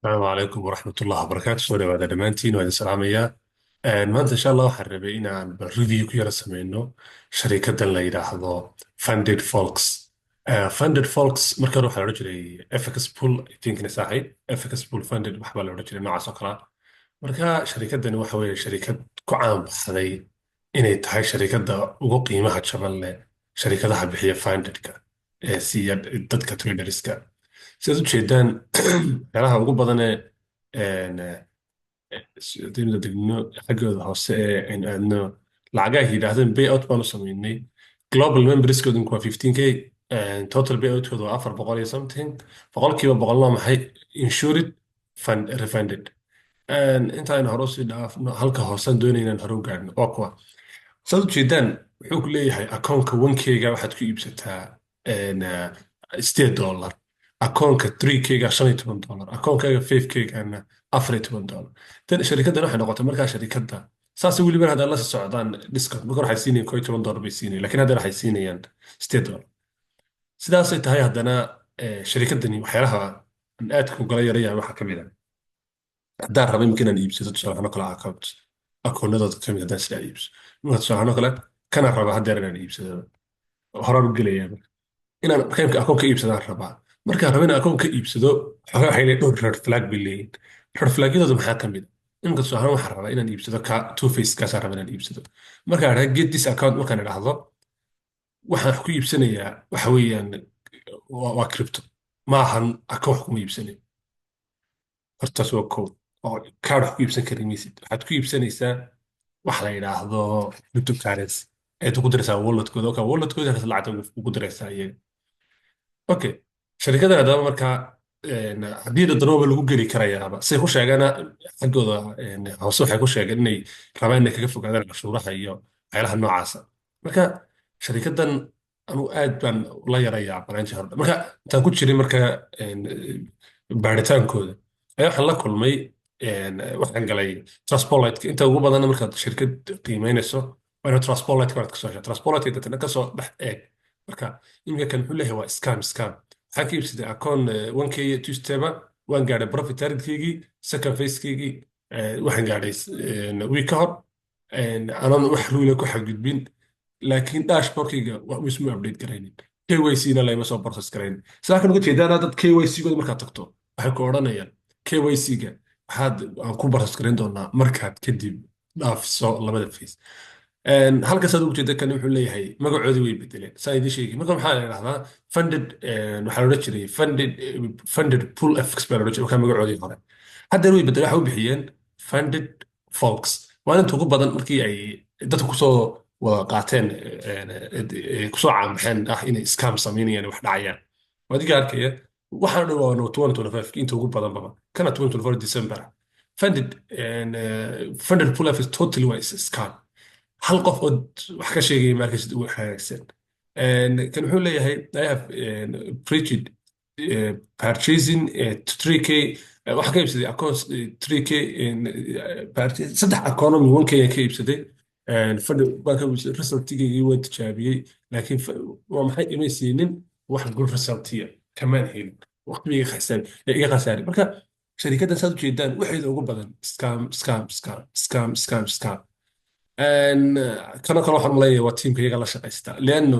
السلام عليكم ورحمة الله وبركاته. سوري بعد دمانتين وهذا السلام إياه. maanta insha allah waxaan rabay inaan review ku yara sameyno sharikadan la yidhaahdo funded folks. Funded folks marka hore waxaa la odhan jiray FX pool I think na saaxiib FX pool funded waxbaa la odhan jiray noocaas oo kale ah. Marka sharikadani waxa weeye sharikad ku caan baxday inay tahay sharikada ugu qiimaha jaban leh sharikadaha bixiya fundedka ee siiya dadka traderska. sidaad u jeedaan meelaha ugu badan ee degno xaggooda hoose ee aynu aadno lacagaha yidhaahdeen payout baanu sameynay. Global memberskoodu waa 15k, total payoutkoodu waa 400 iyo something. boqolkiiba boqolna waa maxay? Insured, refunded. inta aynu hore usii dhaafno halka hoosaan doonayna inaan hore u gaadhno waa kuwa saad u jeedaan. wuxuu ku leeyahay akoonka 1k-ga waxaad ku iibsataa $8, akoonka 3k-ga $15, akoonkaaga 5k-gana $14. tan sharikaddan waxay noqotay markaa sharikadda saas weliba hadda la socdaan discount. marka waxay siinayaan $11 bay siinayaan, laakiin hadda waxay siinayaan $8. sidaasay tahay haddana sharikaddani waxyaalaha aan aadka ugala yaraya waxaa ka mid ah haddaan raba imika inaan iibsato tusaale ahaan oo kale akoonadooda ka mid haddaan sidaa iibso marka tusaale ahaan oo kale kana raba haddeer inaan iibsado horaan u gelayaa inaan qaybka akoon ka iibsadaan rabaa. markaan raba inaan akoon ka iibsado xogaa waxay leeyihin dhowr red flag bay leeyihin. red flagyadooda maxaa ka mid a iminka tusaale ahaan waxaan rabaa inaan iibsado ka two face kaasaan raba inaan iibsado. markaan idhaha get this account markaan idhaahdo waxaan wax ku iibsanayaa waxa weeyaan waa crypto, ma ahan akoon wax kuma iibsanayo. hortaas waa kow oo kaad wax ku iibsan kari maysid. waxaad ku iibsanaysaa wax la yidhaahdo cryptocurrency ayaad ugu diraysaa walletkooda. okay, walletkooda lacagta ugu diraysaa iyaga. okay, sharikadan haddaba markaa haddii dadnooba lagu geli karayaaba say ku sheegaana xaggooda hoose waxay ku sheegeen inay rabaan inay kaga fogaadaan cashuuraha iyo waxyaalaha noocaasa. marka sharikadan anu aad baan ula yarayaa banaanji hordha. marka intaan ku jiray marka baaritaankooda ayaa waxaan la kulmay waxaan galay Trustpilot inta ugu badan markaad shirkad qiimeynayso waa inaad Trustpilot ka kasoo hesho. Trustpilot dadna kasoo dhex eeg. marka imika kan wuxuu leeyahay waa scam. waxaan ka iibsaday akoon 1k two steba waan gaadhay profit targetkeygii second phasekeygii waxaan gaadhay week ka hor anaan wax ruula ku xadgudbin, laakiin dashboardkayga isma update garaynin. KYC-na layma soo process garaynin. sidaa kan uga jeedaana dad KYC-gooda markaad tagto waxay ku odhanayaan KYC-ga aan ku process garayn doonaa markaad kadib dhaafiso labada phase. halkaas aad ugu jeeda kan wuxuu leeyahay magacoodii way bedeleen saa idin sheegi. marka maxaa la yidhahdaa funded, waxaa la odhan jiray funded pool FX baa la odhan jiray markaa magacoodii hore. haddeer way bedeleen waxay u bixiyeen funded folks. waa inta ugu badan markii ay dadku kusoo wada qaateen kusoo caamaxeen ah inay scam samaynayaan wax dhacayaan. adiga arkaya waxaan dhan waa 2025 inta ugu badan baba kana 2024 December. funded pool FX totally waa scam. hal qof oo wax ka sheegaya markaas uu hagaagsan. kan wuxuu leeyahay I have preached purchasing 3k waxa ka iibsaday accounts 3k saddex economy 1k ka iibsaday fadhi baan ka iibsaday resultigii waan tijaabiyey laakiin waa maxay imay siinin wax good resultiya kamaan helin waqtiga khasaan iga khasaari. marka sharikaddan saad u jeedaan waxayda ugu badan scam. كانوا waxaan maleeyahay waa tiimka iyaga la shaqaysta leanno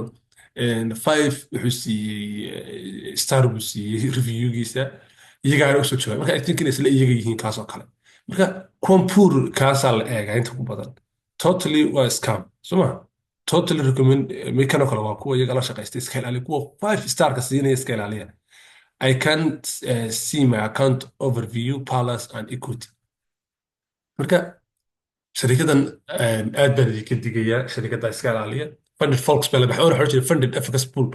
5 wuxuu siiyey star buu siiyey reviewgiisa iyagaana usoo jawaabay. marka I think inay isla iyaga yihiin kaas oo kale. marka compur kaasaa la eegaa inta ku badan totally waa scam soma. totally recommend kanoo kale waa kuwa iyaga la shaqaysta iska ilaaliya kuwa 5 starka siinaya iska ilaaliya. I can't see my account overview palace and equity. marka sharikadan aad baan idinka digayaa sharikadda iska ilaaliya. funded folks baa la baxay oo waxaa jiray funded FX pool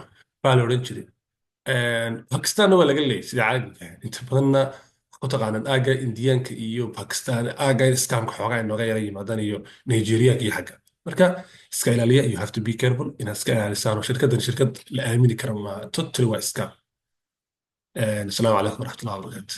baa la odhan jiray. Pakistanna waa laga leeyay sida caadiga ah. inta badanna ku taqaanaan aaga indiyaanka iyo Pakistan aaga scamka xoogaa inooga yara yimaadaan iyo Nigerianka iyo xagga. marka iska ilaaliya, you have to be careful inaad iska ilaalisaan oo shirkaddan shirkad la aamini kara ma totally waa scam. Asalaamu calaykum waraxmatullahi wabarakaatu.